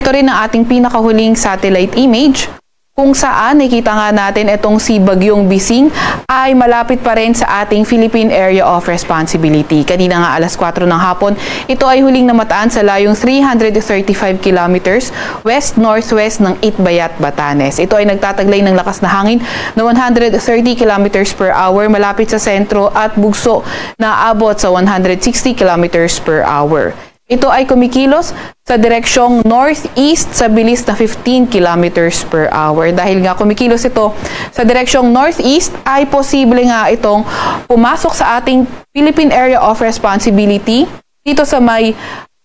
ito rin ang ating pinakahuling satellite image kung saan nakita nga natin itong si Bagyong Bising ay malapit pa rin sa ating Philippine Area of Responsibility. Kanina nga alas 4 ng hapon, ito ay huling namataan sa layong 335 kilometers west-northwest ng Itbayat, Batanes. Ito ay nagtataglay ng lakas na hangin na 130 kilometers per hour malapit sa sentro at bugso na abot sa 160 kilometers per hour. Ito ay kumikilos sa direksyong northeast sa bilis na 15 kilometers per hour. Dahil nga kumikilos ito sa direksyong northeast, ay posible nga itong pumasok sa ating Philippine Area of Responsibility dito sa may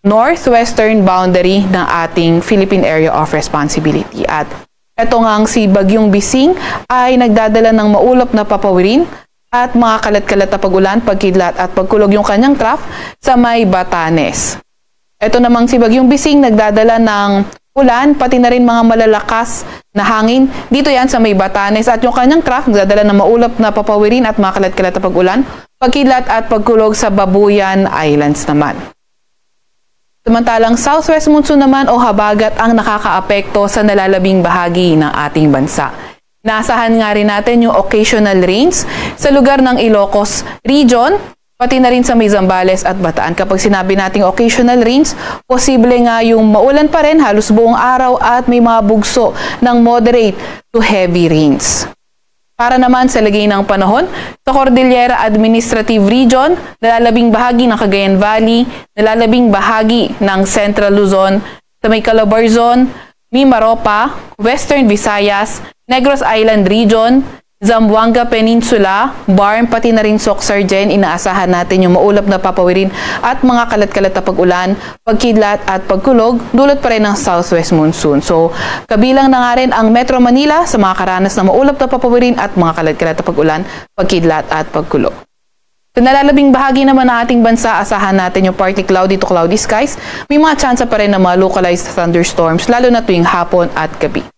northwestern boundary ng ating Philippine Area of Responsibility. At ito nga si Bagyong Bising ay nagdadala ng maulap na papawirin at mga kalat-kalat na pag-ulan, pagkidlat at pagkulog yung kanyang trough sa may Batanes. Ito namang si Bagyong Bising nagdadala ng ulan, pati na rin mga malalakas na hangin. Dito yan sa may Batanes at yung kanyang trough nagdadala ng maulap na papawirin at mga kalat-kalat na pag-ulan, pagkidlat at pagkulog sa Babuyan Islands naman. Samantalang southwest monsoon naman o habagat ang nakakaapekto sa nalalabing bahagi ng ating bansa. Naasahan nga rin natin yung occasional rains sa lugar ng Ilocos Region, pati na rin sa may Zambales at Bataan. Kapag sinabi nating occasional rains, posible nga yung maulan pa rin halos buong araw at may mga bugso ng moderate to heavy rains. Para naman sa lagay ng panahon, sa Cordillera Administrative Region, nalalabing bahagi ng Cagayan Valley, nalalabing bahagi ng Central Luzon, sa may Calabarzon, Mimaropa, Western Visayas, Negros Island Region, Zamboanga Peninsula, Barm, pati na rin Soxargen, inaasahan natin yung maulap na papawirin at mga kalat-kalat na pag-ulan, pagkidlat at pagkulog, dulot pa rin ng southwest monsoon. So, kabilang na nga rin ang Metro Manila sa mga karanas na maulap na papawirin at mga kalat-kalat na pag-ulan, pagkidlat at pagkulog. Sa nalalabing bahagi naman ng ating bansa, asahan natin yung partly cloudy to cloudy skies. May mga tsansa pa rin ng mga localized thunderstorms, lalo na tuwing hapon at gabi.